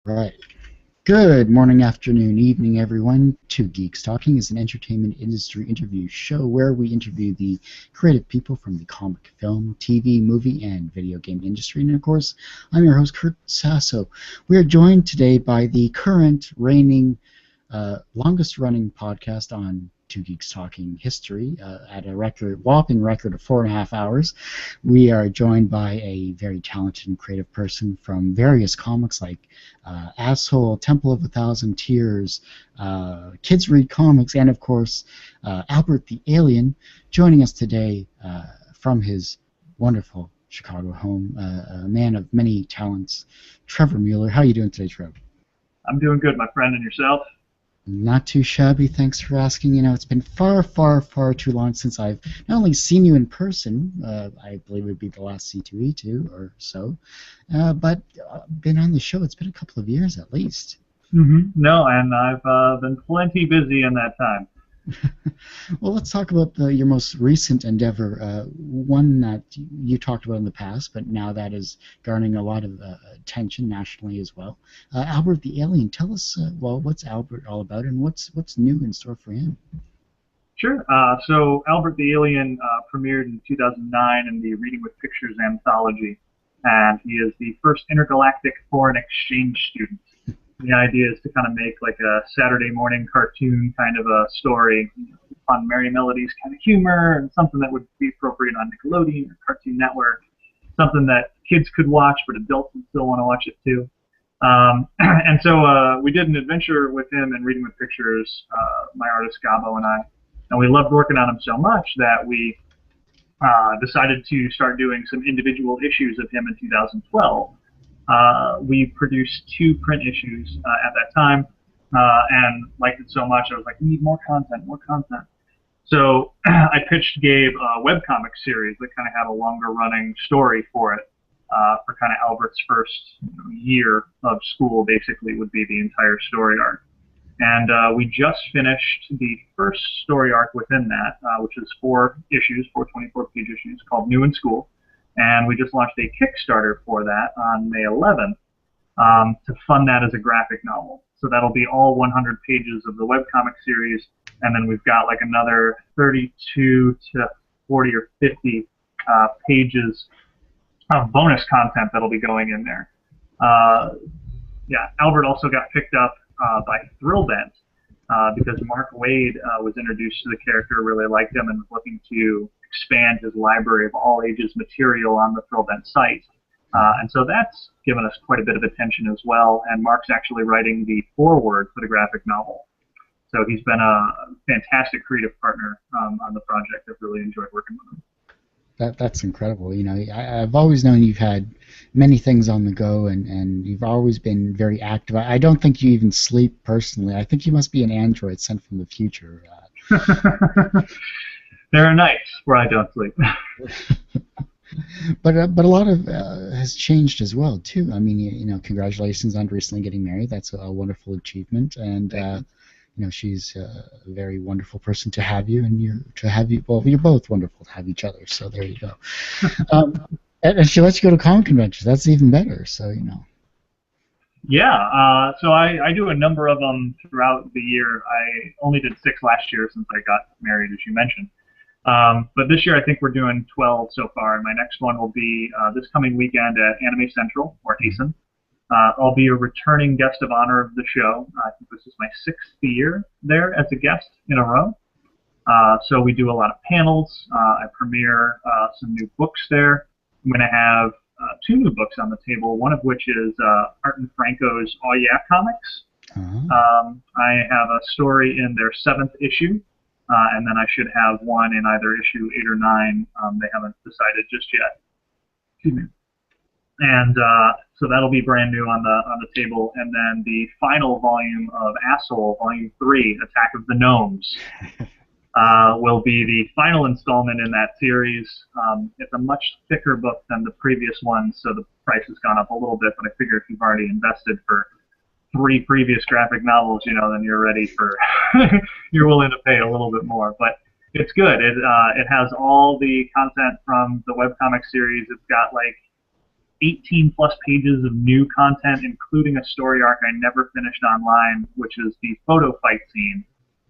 Right. Good morning, afternoon, evening, everyone. Two Geeks Talking is an entertainment industry interview show where we interview the creative people from the comic, film, TV, movie, and video game industry. And of course, I'm your host, Kurt Sasso. We are joined today by the current reigning longest running podcast on Two Geeks Talking history at a whopping record of 4.5 hours. We are joined by a very talented and creative person from various comics like Asshole, Temple of a Thousand Tears, Kids Read Comics, and of course Albert the Alien, joining us today from his wonderful Chicago home, a man of many talents, Trevor Mueller. How are you doing today, Trevor? I'm doing good, my friend, and yourself? Not too shabby, thanks for asking. It's been far, far, far too long since I've not only seen you in person, I believe it would be the last C2E2 or so, but been on the show. It's been a couple of years at least. No, and I've been plenty busy in that time. Well, let's talk about your most recent endeavor, one that you talked about in the past, but now that is garnering a lot of attention nationally as well. Albert the Alien, tell us, what's Albert all about, and what's new in store for him? Sure. So Albert the Alien premiered in 2009 in the Reading with Pictures anthology, and he is the first intergalactic foreign exchange student. The idea is to kind of make like a Saturday morning cartoon kind of a story, fun Merry Melodies kind of humor, and something that would be appropriate on Nickelodeon or Cartoon Network, something that kids could watch, but adults would still want to watch it too. And so we did an adventure with him in Reading with Pictures, my artist Gabo and I, and we loved working on him so much that we decided to start doing some individual issues of him in 2012. We produced 2 print issues at that time, and liked it so much I was like, we need more content, more content. So I pitched Gabe a webcomic series that kind of had a longer running story for it, for kind of Albert's first year of school, basically would be the entire story arc. And we just finished the first story arc within that, which is 4 issues, 4 24-page issues, called New in School. And we just launched a Kickstarter for that on May 11th to fund that as a graphic novel. So that'll be all 100 pages of the webcomic series, and then we've got like another 32 to 40 or 50 pages of bonus content that'll be going in there. Yeah, Albert also got picked up by Thrillbent because Mark Waid was introduced to the character, really liked him, and was looking to expand his library of all ages material on the Thrillbent site. And so that's given us quite a bit of attention as well, and Mark's actually writing the foreword for the graphic novel. So he's been a fantastic creative partner on the project. I've really enjoyed working with him. That's incredible. I've always known you've had many things on the go, and you've always been very active. I don't think you even sleep personally. I think you must be an android sent from the future. There are nights where I don't sleep. But a lot of has changed as well too. I mean, congratulations on recently getting married. That's a wonderful achievement, and she's a very wonderful person to have you, and you're both wonderful to have each other. So there you go. And she lets you go to comic conventions. That's even better. So Yeah, so I do a number of them throughout the year. I only did 6 last year since I got married, as you mentioned. But this year I think we're doing 12 so far, and my next one will be this coming weekend at Anime Central, or ASIN. I'll be a returning guest of honor of the show. I think this is my 6th year there as a guest in a row. So we do a lot of panels. I premiere some new books there. I'm going to have 2 new books on the table, one of which is Art and Franco's All Yeah Comics. I have a story in their 7th issue. And then I should have one in either issue 8 or 9. They haven't decided just yet. Excuse me. And so that'll be brand new on the table. And then the final volume of Asshole, Volume 3, Attack of the Gnomes, will be the final installment in that series. It's a much thicker book than the previous one, so the price has gone up a little bit. But I figure if you've already invested for 3 previous graphic novels, then you're ready for, you're willing to pay a little bit more. But it's good. It has all the content from the webcomic series. It's got like 18 plus pages of new content, including a story arc I never finished online, which is the photo fight scene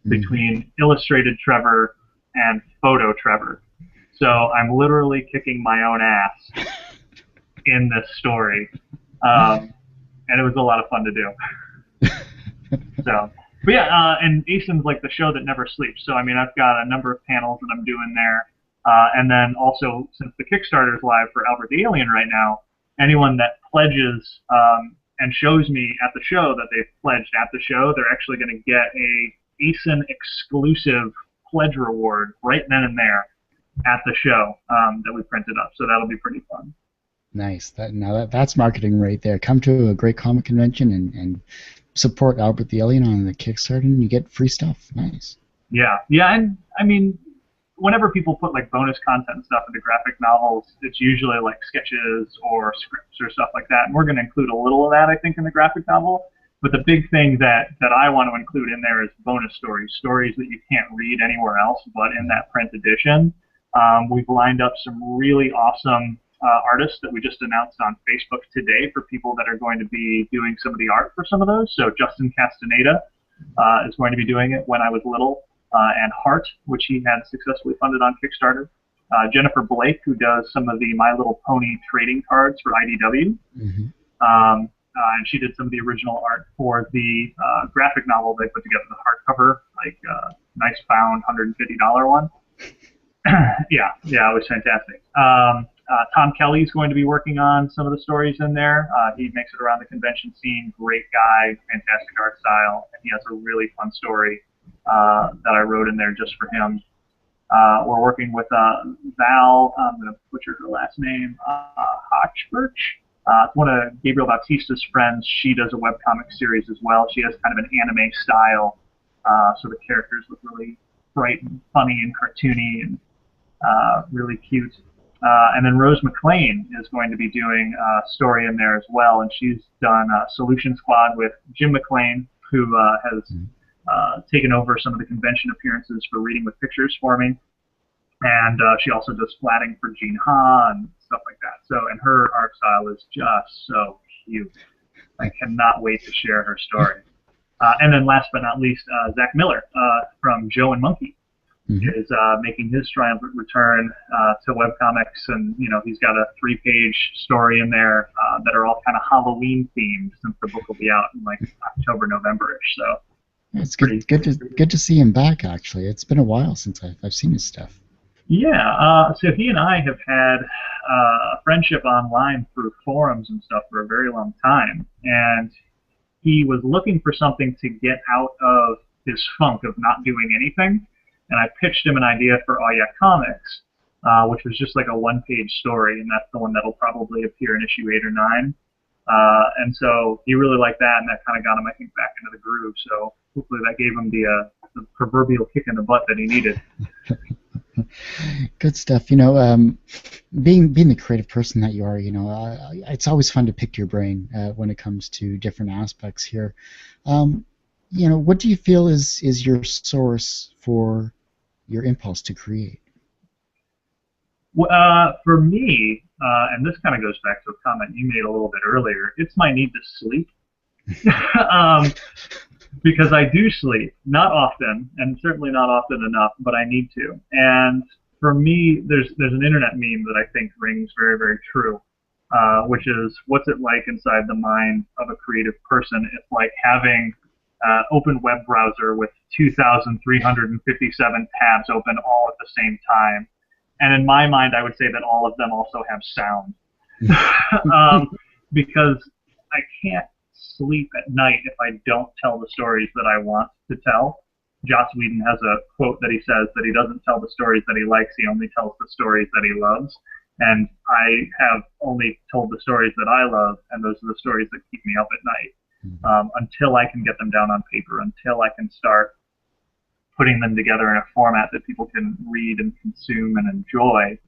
between illustrated Trevor and photo Trevor. So I'm literally kicking my own ass in this story, and it was a lot of fun to do. So, but yeah, and ASIN's like the show that never sleeps. So I mean, I've got a number of panels that I'm doing there, and then also since the Kickstarter is live for Albert the Alien right now, anyone that pledges and shows me at the show that they've pledged at the show, they're actually going to get a ASIN exclusive pledge reward right then and there at the show that we printed up. So that'll be pretty fun. Nice. That's marketing right there. Come to a great comic convention and support Albert the Alien on the Kickstarter, and you get free stuff. Nice. Yeah, and I mean, whenever people put like bonus content and stuff into graphic novels, it's usually like sketches or scripts or stuff like that. And we're going to include a little of that, I think, in the graphic novel. But the big thing that I want to include in there is bonus stories that you can't read anywhere else but in that print edition. We've lined up some really awesome artists that we just announced on Facebook today for people that are going to be doing some of the art for some of those. So Justin Castaneda is going to be doing it, When I Was Little, and Heart, which he had successfully funded on Kickstarter. Jennifer Blake, who does some of the My Little Pony trading cards for IDW. And she did some of the original art for the graphic novel they put together, the hardcover, like nice found $150 one. yeah, it was fantastic. Tom Kelly's going to be working on some of the stories in there. He makes it around the convention scene. Great guy, fantastic art style, and he has a really fun story that I wrote in there just for him. We're working with Val, I'm going to butcher her last name, Hochberch. One of Gabriel Bautista's friends. She does a webcomic series as well. She has kind of an anime style, so the characters look really bright and funny and cartoony and really cute. And then Rose McLean is going to be doing a story in there as well, and she's done Solution Squad with Jim McLean, who has taken over some of the convention appearances for Reading with Pictures for me. And she also does flatting for Gene Ha and stuff like that. So, and her art style is just so cute. I cannot wait to share her story. And then last but not least, Zach Miller from Joe and Monkey is making his triumphant return to webcomics. And, you know, he's got a 3-page story in there that are all kind of Halloween themed, since the book will be out in like October, November-ish. So it's good to see him back, actually. It's been a while since I've seen his stuff. Yeah, so he and I have had a friendship online through forums and stuff for a very long time, and he was looking for something to get out of his funk of not doing anything, and I pitched him an idea for Oh Yeah Comics, which was just like a 1-page story, and that's the one that'll probably appear in issue 8 or 9. And so he really liked that, and that kind of got him, I think, back into the groove, so hopefully that gave him the proverbial kick in the butt that he needed. Good stuff. You know, being the creative person that you are, you know, it's always fun to pick your brain when it comes to different aspects here. You know, what do you feel is your source for your impulse to create? Well, for me, and this kind of goes back to a comment you made a little bit earlier, it's my need to sleep. Because I do sleep, not often, and certainly not often enough, but I need to. And for me, there's an internet meme that I think rings very, very true, which is, what's it like inside the mind of a creative person? It's like having open web browser with 2,357 tabs open all at the same time. And in my mind, I would say that all of them also have sound. Because I can't sleep at night if I don't tell the stories that I want to tell. Joss Whedon has a quote that he says that he doesn't tell the stories that he likes, he only tells the stories that he loves. And I have only told the stories that I love, and those are the stories that keep me up at night, until I can get them down on paper, until I can start putting them together in a format that people can read and consume and enjoy.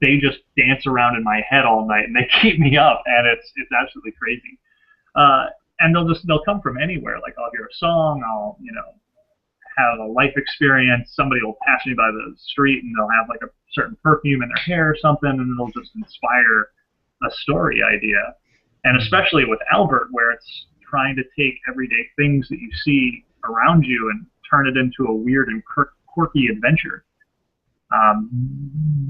They just dance around in my head all night, and they keep me up, and it's absolutely crazy. And they'll come from anywhere. Like, I'll hear a song, I'll have a life experience. Somebody will pass me by the street and they'll have like a certain perfume in their hair or something, and it'll just inspire a story idea. And especially with Albert, where it's trying to take everyday things that you see around you and turn it into a weird and quirky adventure.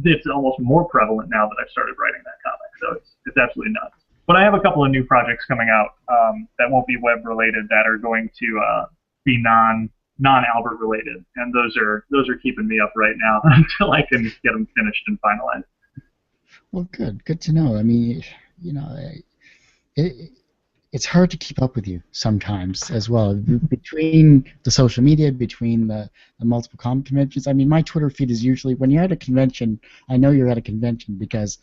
It's almost more prevalent now that I've started writing that comic, so it's absolutely nuts. But I have a couple of new projects coming out that won't be web related, that are going to be non-Albert related, and those are keeping me up right now until I can get them finished and finalized. Well, good to know. I mean, you know, it's hard to keep up with you sometimes as well, between the social media, between the multiple comic conventions. I mean, my Twitter feed is usually, when you're at a convention, I know you're at a convention because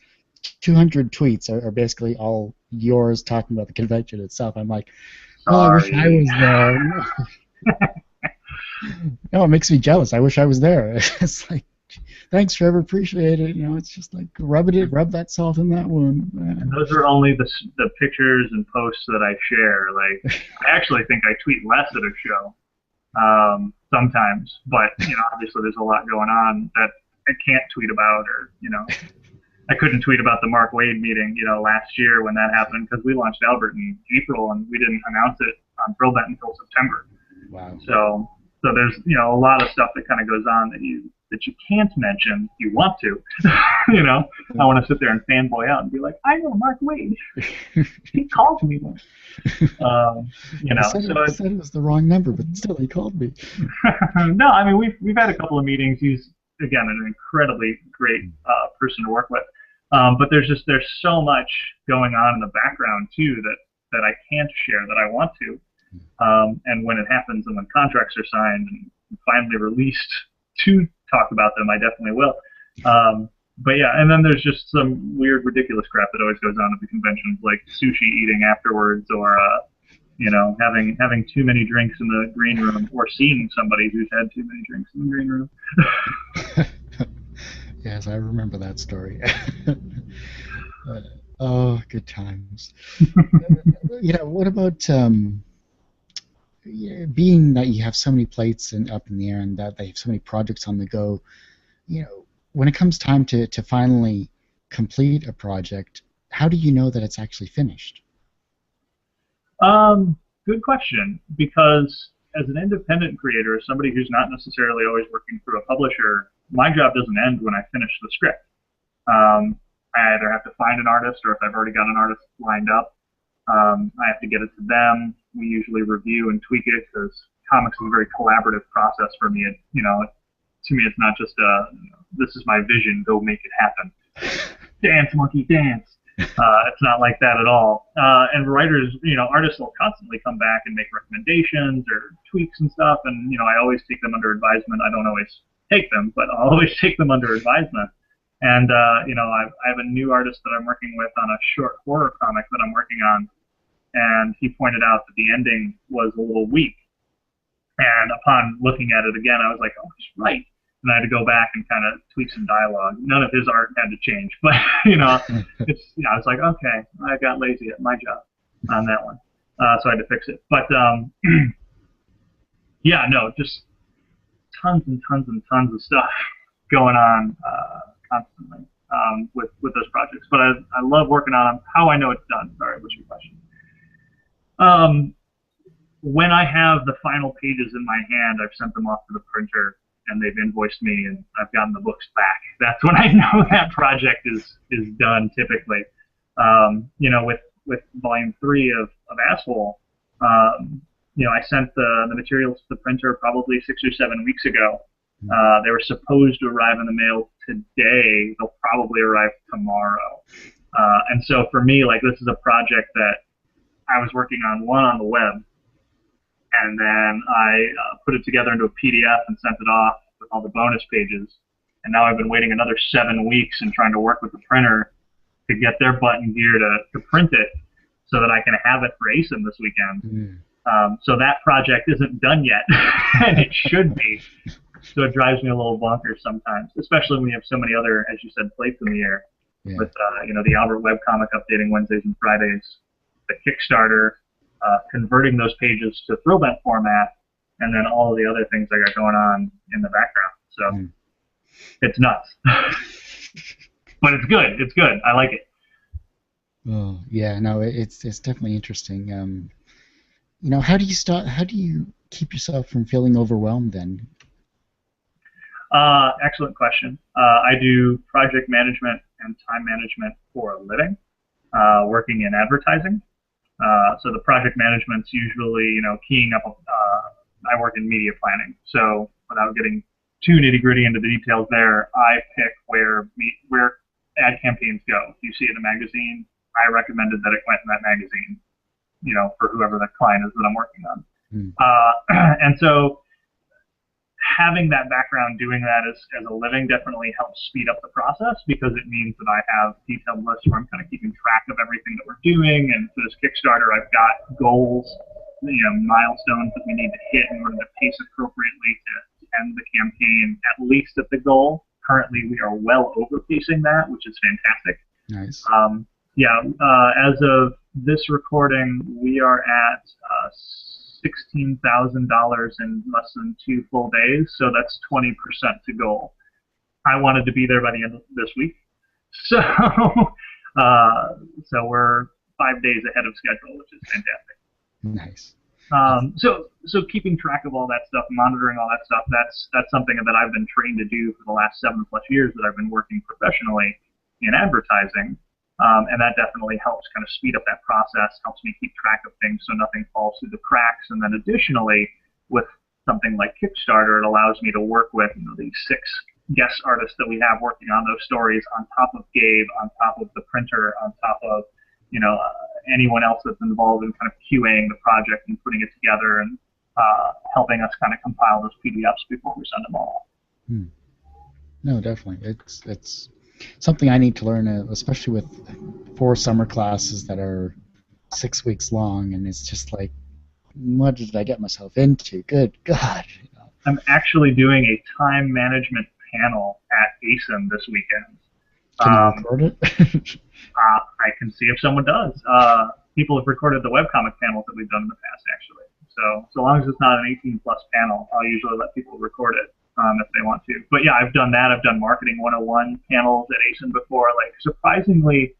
200 tweets are basically all yours talking about the convention itself. I'm like, oh, I wish I was there. No, it makes me jealous. I wish I was there. It's like, thanks, Trevor, appreciate it. You know, it's just like rub that salt in that wound. And those are only the pictures and posts that I share. Like, I actually think I tweet less at a show sometimes, but you know, obviously there's a lot going on that I can't tweet about, or you know, I couldn't tweet about the Mark Waid meeting, you know, last year when that happened, because we launched Albert in April and we didn't announce it on Thrillbent until September. Wow. So there's, you know, a lot of stuff that kind of goes on that you can't mention. You want to, you know. I want to sit there and fanboy out and be like, I know Mark Waid. He called me once. You know, I said it was the wrong number, but still he called me. No, I mean we've had a couple of meetings. He's, again, an incredibly great person to work with. But there's so much going on in the background too that I can't share that I want to. And when it happens and when contracts are signed and finally released to talk about them, I definitely will. But yeah, and then there's just some weird, ridiculous crap that always goes on at the conventions, like sushi eating afterwards, or you know, having too many drinks in the green room, or seeing somebody who's had too many drinks in the green room. Yes, I remember that story. Oh, good times. You know, what about being that you have so many plates up in the air, and that they have so many projects on the go? You know, when it comes time to finally complete a project, how do you know that it's actually finished? Good question, because as an independent creator, somebody who's not necessarily always working through a publisher, my job doesn't end when I finish the script. I either have to find an artist, or if I've already got an artist lined up, I have to get it to them. We usually review and tweak it, because comics is a very collaborative process for me. You know, to me, it's not just this is my vision, go make it happen. Dance, monkey, dance. It's not like that at all. And writers, you know, artists will constantly come back and make recommendations or tweaks and stuff, and you know, I always take them under advisement. I don't always take them, but I'll always take them under advisement. And you know, I have a new artist that I'm working with on a short horror comic that I'm working on, and he pointed out that the ending was a little weak. And upon looking at it again, I was like, oh, he's right. And I had to go back and kind of tweak some dialogue. None of his art had to change, but you know, it's, you know, I was like, okay, I got lazy at my job on that one, so I had to fix it. But yeah, no, just tons and tons and tons of stuff going on constantly with those projects. But I love working on them. How I know it's done? Sorry, what's your question? When I have the final pages in my hand, I've sent them off to the printer, and they've invoiced me, and I've gotten the books back. That's when I know that project is done, typically. You know, with volume 3 of Asshole, you know, I sent the materials to the printer probably 6 or 7 weeks ago. They were supposed to arrive in the mail today. They'll probably arrive tomorrow. And so for me, like, this is a project that I was working on, one on the web, and then I put it together into a PDF and sent it off with all the bonus pages. And now I've been waiting another 7 weeks and trying to work with the printer to get their button gear to print it so that I can have it for ASIM this weekend. So that project isn't done yet, and it should be. So it drives me a little bonkers sometimes, especially when you have so many other, as you said, plates in the air. Yeah. With you know, the Albert webcomic updating Wednesdays and Fridays, the Kickstarter, converting those pages to Thrillbent format, and then all of the other things I got going on in the background. So Mm. it's nuts, but it's good. It's good. I like it. Oh, yeah, no, it's definitely interesting. How do you start? How do you keep yourself from feeling overwhelmed then? Excellent question. I do project management and time management for a living, working in advertising. So the project management's usually, keying up. I work in media planning, so without getting too nitty gritty into the details there, I pick where ad campaigns go. If you see it in a magazine, I recommended that it went in that magazine, for whoever the client is that I'm working on. Mm. And so having that background doing that as a living definitely helps speed up the process because it means that I have detailed lists where I'm kind of keeping track of everything that we're doing. And for this Kickstarter, I've got goals, milestones that we need to hit in order to pace appropriately to end the campaign at least at the goal. Currently, we are well over pacing that, which is fantastic. Nice. Yeah, as of this recording, we are at $16,000 in less than 2 full days, so that's 20% to goal. I wanted to be there by the end of this week, so so we're 5 days ahead of schedule, which is fantastic. Nice. So keeping track of all that stuff, monitoring all that stuff, that's something that I've been trained to do for the last 7+ years that I've been working professionally in advertising. And that definitely helps kind of speed up that process, helps me keep track of things so nothing falls through the cracks. And then additionally, with something like Kickstarter, it allows me to work with these 6 guest artists that we have working on those stories on top of Gabe, on top of the printer, on top of anyone else that's involved in kind of QAing the project and putting it together and helping us kind of compile those PDFs before we send them all. Hmm. No, definitely. It's something I need to learn, especially with 4 summer classes that are 6 weeks long, and it's just like, what did I get myself into? Good God. I'm actually doing a time management panel at ASIN this weekend. Can you record it? I can see if someone does. People have recorded the webcomic panels that we've done in the past, actually. So long as it's not an 18+ panel, I'll usually let people record it if they want to. But yeah, I've done that. I've done Marketing 101 panels at ASIN before. Like, surprisingly,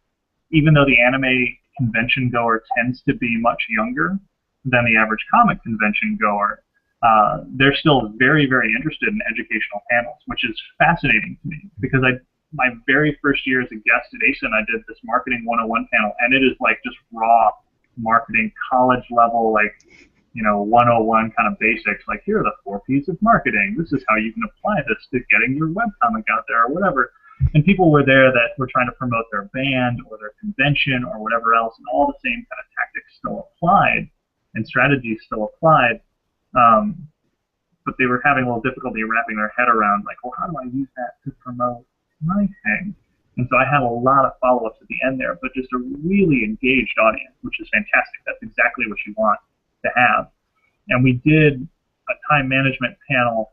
even though the anime convention goer tends to be much younger than the average comic convention goer, they're still very, very interested in educational panels, which is fascinating to me because my very first year as a guest at ASIN, I did this Marketing 101 panel, and it is like just raw marketing, college level, 101 kind of basics. Like, here are the 4 P's of marketing. This is how you can apply this to getting your webcomic out there or whatever. And people were there that were trying to promote their band or their convention or whatever else, and all the same kind of tactics still applied and strategies still applied. But they were having a little difficulty wrapping their head around, like, well, how do I use that to promote my thing? And so I had a lot of follow-ups at the end there, but just a really engaged audience, which is fantastic. That's exactly what you want to have. And we did a time management panel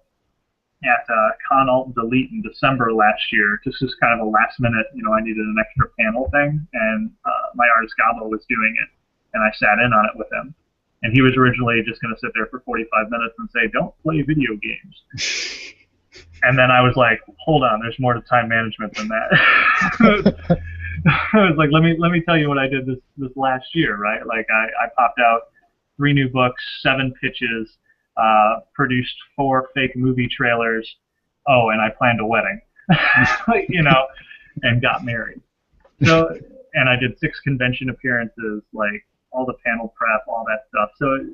at Con Alt Delete in December last year. Just as kind of a last minute, I needed an extra panel thing, and my artist Gabo was doing it, and I sat in on it with him. And he was originally just going to sit there for 45 minutes and say, "Don't play video games." And then I was like, "Hold on, there's more to time management than that." I was like, "Let me tell you what I did this last year, right? Like, I popped out 3 new books, 7 pitches, produced 4 fake movie trailers. Oh, and I planned a wedding, and got married. So, and I did 6 convention appearances, like all the panel prep, all that stuff. So,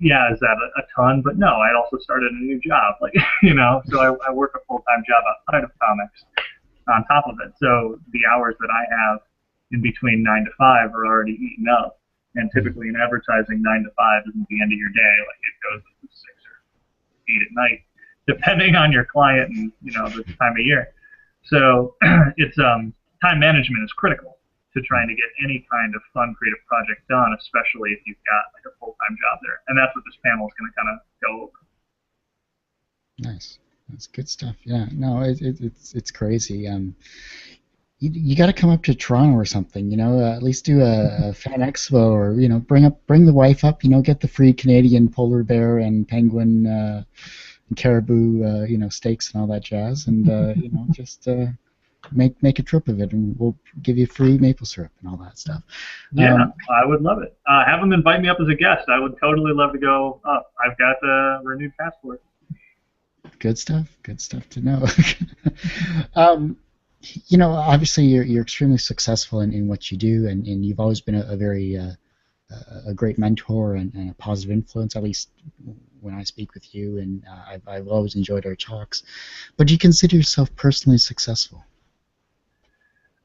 yeah, is that a ton? But no, I also started a new job, so I work a full-time job outside of comics on top of it. So the hours that I have in between 9 to 5 are already eaten up. And typically in advertising, 9 to 5 isn't the end of your day. Like, it goes to 6 or 8 at night, depending on your client and the time of year. So it's time management is critical to trying to get any kind of fun creative project done, especially if you've got like a full-time job there. And that's what this panel is going to kind of go over. Nice. That's good stuff. Yeah. No, it's crazy. you got to come up to Toronto or something, at least do a fan expo, or bring the wife up, get the free Canadian polar bear and penguin and caribou, steaks and all that jazz, and just make a trip of it, and we'll give you free maple syrup and all that stuff. Yeah, I would love it. Have them invite me up as a guest. I would totally love to go up. I've got the renewed passport. Good stuff. Good stuff to know. Obviously you're extremely successful in what you do, and you've always been a very a great mentor and a positive influence, at least when I speak with you, and I've always enjoyed our talks. But do you consider yourself personally successful?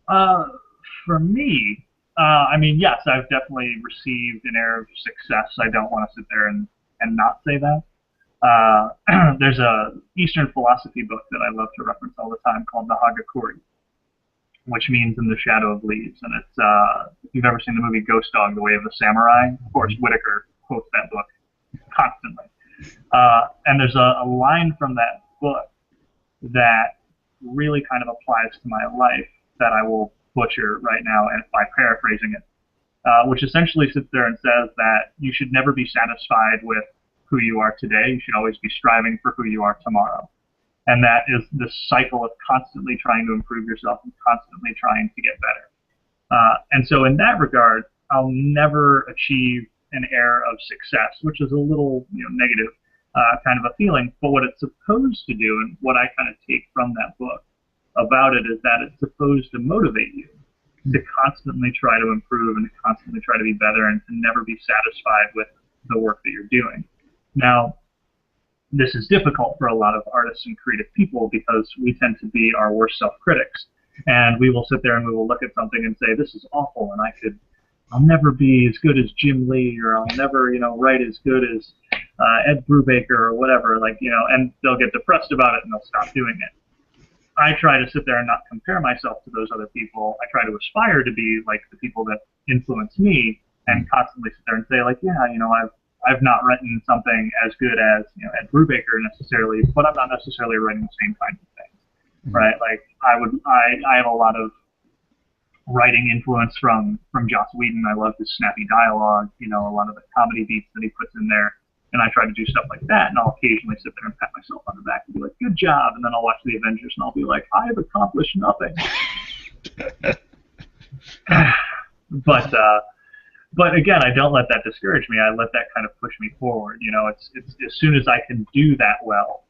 For me, I mean, yes, I've definitely received an air of success. I don't want to sit there and not say that. There's a Eastern philosophy book that I love to reference all the time called the Hagakure, which means in the shadow of leaves. And it's, if you've ever seen the movie Ghost Dog, The Way of the Samurai, of course, Whitaker quotes that book constantly. And there's a line from that book that really kind of applies to my life that I will butcher right now and by paraphrasing it, which essentially sits there and says that you should never be satisfied with who you are today. You should always be striving for who you are tomorrow. And that is this cycle of constantly trying to improve yourself and constantly trying to get better. And so in that regard, I'll never achieve an air of success, which is a little negative kind of a feeling. But what it's supposed to do, and what I kind of take from that book about it, is that it's supposed to motivate you to constantly try to improve and to constantly try to be better and to never be satisfied with the work that you're doing. Now, this is difficult for a lot of artists and creative people because we tend to be our worst self-critics, and we will sit there and we will look at something and say, this is awful, and I'll never be as good as Jim Lee, or I'll never, write as good as Ed Brubaker or whatever, and they'll get depressed about it and they'll stop doing it. I try to sit there and not compare myself to those other people. I try to aspire to be like the people that influence me, and constantly sit there and say, like, yeah, I've not written something as good as Ed Brubaker necessarily, but I'm not necessarily writing the same kind of things, right? Like I have a lot of writing influence from Joss Whedon. I love his snappy dialogue, a lot of the comedy beats that he puts in there, and I try to do stuff like that. And I'll occasionally sit there and pat myself on the back and be like, good job. And then I'll watch the Avengers and I'll be like, I have accomplished nothing. But again, I don't let that discourage me. I let that kind of push me forward. It's as soon as I can do that well,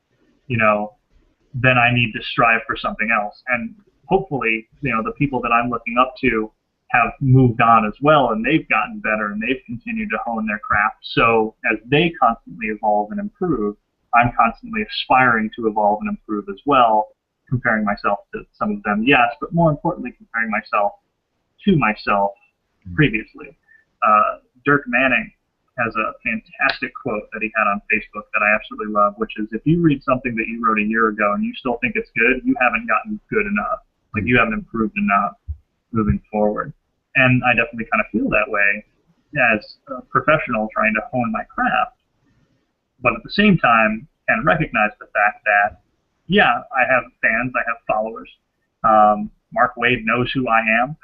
then I need to strive for something else. And hopefully, the people that I'm looking up to have moved on as well, and they've gotten better, and they've continued to hone their craft. So as they constantly evolve and improve, I'm constantly aspiring to evolve and improve as well, comparing myself to some of them, yes, but more importantly, comparing myself to myself previously. Dirk Manning has a fantastic quote that he had on Facebook that I absolutely love, which is, if you read something that you wrote a year ago and you still think it's good, you haven't gotten good enough. Like, you haven't improved enough moving forward. And I definitely kind of feel that way as a professional trying to hone my craft, but at the same time can recognize the fact that, yeah, I have fans, I have followers. Mark Wade knows who I am,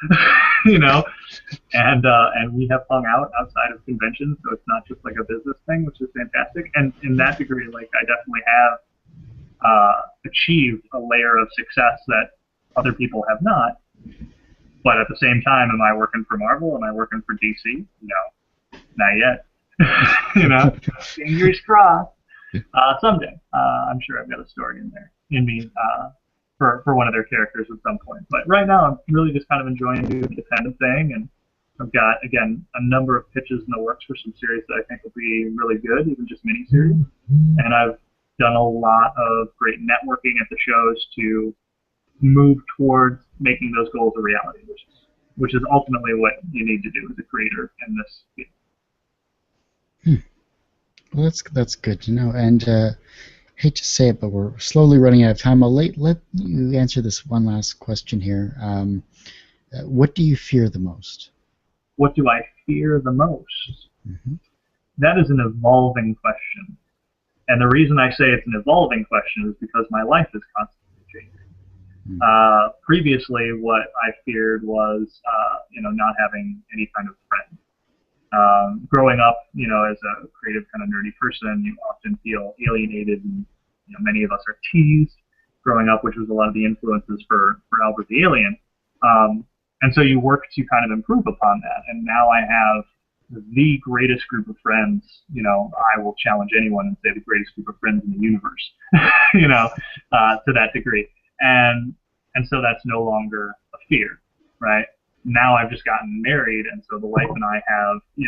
and we have hung out outside of conventions, so it's not just like a business thing, which is fantastic. And in that degree, like, I definitely have achieved a layer of success that other people have not. But at the same time, am I working for Marvel? Am I working for DC? No, not yet. Fingers crossed. Someday, I'm sure I've got a story in me for one of their characters at some point. But right now, I'm really just kind of enjoying doing the independent thing, and I've got, again, a number of pitches in the works for some series that I think will be really good, even just miniseries. And I've done a lot of great networking at the shows to move towards making those goals a reality, which is ultimately what you need to do as a creator in this field. Well, that's good to know. And hate to say it, but we're slowly running out of time. I'll let you answer this one last question here. What do you fear the most? What do I fear the most? Mm-hmm. That is an evolving question. And the reason I say it's an evolving question is because my life is constantly changing. Previously, what I feared was, not having any kind of friend. Growing up, as a creative kind of nerdy person, you often feel alienated, and many of us are teased growing up, which was a lot of the influences for Albert the Alien. And so you work to kind of improve upon that. And now I have the greatest group of friends. I will challenge anyone and say the greatest group of friends in the universe. To that degree. And so that's no longer a fear, right? Now I've just gotten married, and so the wife and I have, we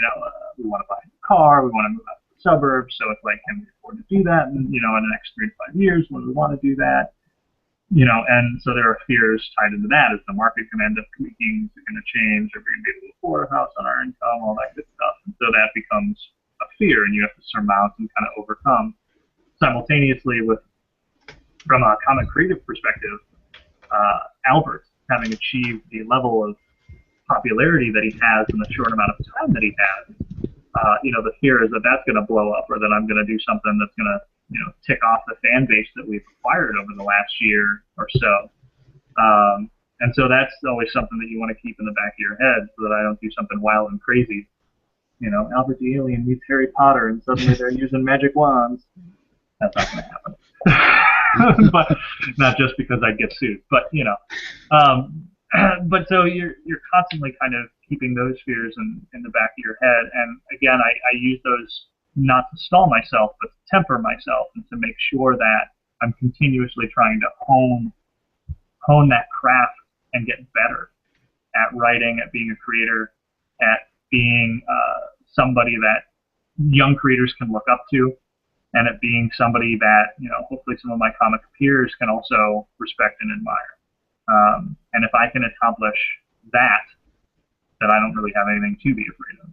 want to buy a car, we want to move out to the suburbs, so it's like, can we afford to do that? And, in the next 3 to 5 years, when we want to do that, and so there are fears tied into that. Is the market going to end up tweaking? Is it going to change? Are we going to be able to afford a house on our income? All that good stuff. And so that becomes a fear, and you have to surmount and kind of overcome. Simultaneously, from a comic creative perspective, Albert, having achieved the level of popularity that he has in the short amount of time that he has, the fear is that that's going to blow up, or that I'm going to do something that's going to, tick off the fan base that we've acquired over the last year or so. And so that's always something that you want to keep in the back of your head, so that I don't do something wild and crazy. Albert the Alien meets Harry Potter, and suddenly they're using magic wands. That's not going to happen. But not just because I get sued, but but so you're constantly kind of keeping those fears in the back of your head. And again, I use those not to stall myself, but to temper myself, and to make sure that I'm continuously trying to hone that craft and get better at writing, at being a creator, at being somebody that young creators can look up to, and at being somebody that, hopefully some of my comic peers can also respect and admire. And if I can accomplish that, then I don't really have anything to be afraid of.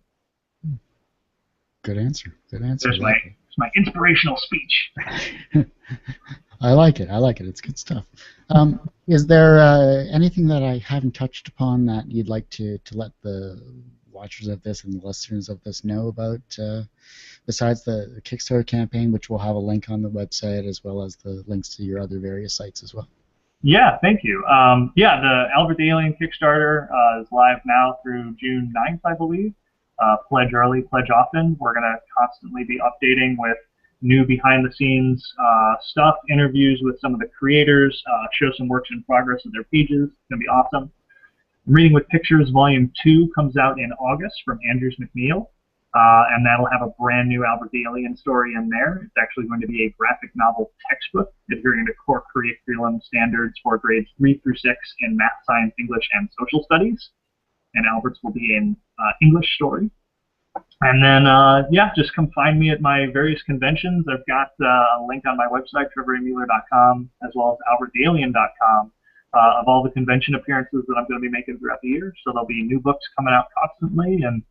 Good answer. Good answer. There's my inspirational speech. I like it. It's good stuff. Is there anything that I haven't touched upon that you'd like to let the watchers of this and the listeners of this know about, besides the Kickstarter campaign, which will have a link on the website, as well as the links to your other various sites as well? Yeah, thank you. The Albert the Alien Kickstarter is live now through June 9th, I believe. Pledge early, pledge often. We're going to constantly be updating with new behind-the-scenes stuff, interviews with some of the creators, show some works in progress of their pages. It's going to be awesome. Reading with Pictures Volume 2 comes out in August from Andrews McNeil, and that'll have a brand new Albert the Alien story in there. It's actually going to be a graphic novel textbook adhering to core curriculum standards for grades 3 through 6 in math, science, English, and social studies. And Albert's will be an English story. And then, just come find me at my various conventions. I've got a link on my website, trevormueller.com, as well as albertthealien.com, of all the convention appearances that I'm going to be making throughout the year. So there'll be new books coming out constantly, and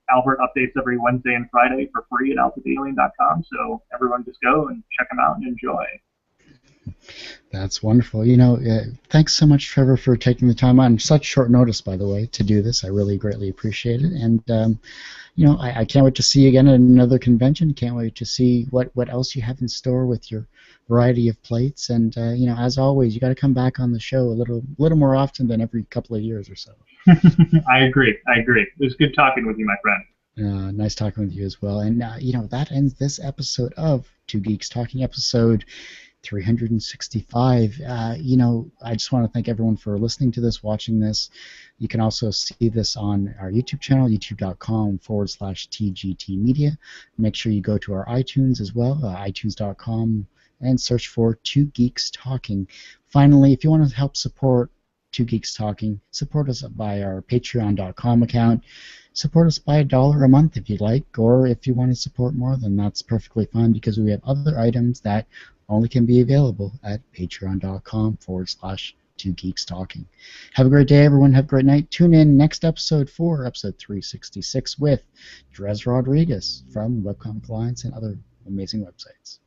Albert updates every Wednesday and Friday for free at albertthealien.com. So everyone just go and check them out and enjoy. That's wonderful. Thanks so much, Trevor, for taking the time on such short notice, by the way, to do this. I really greatly appreciate it. And, I can't wait to see you again at another convention. Can't wait to see what else you have in store with your variety of plates. And, as always, you got to come back on the show a little more often than every couple of years or so. I agree. It was good talking with you, my friend. Nice talking with you as well. And, that ends this episode of Two Geeks Talking, episode 365. I just want to thank everyone for listening to this, watching this. You can also see this on our YouTube channel, youtube.com/TGT Media. Make sure you go to our iTunes as well, itunes.com, and search for Two Geeks Talking. Finally, if you want to help support Two Geeks Talking, support us by our patreon.com account. Support us by $1 a month if you'd like, or if you want to support more, then that's perfectly fine, because we have other items that only can be available at patreon.com/Two Geeks Talking. Have a great day, everyone. Have a great night. Tune in next episode for episode 366 with Dres Rodriguez from Webcomic Alliance and other amazing websites.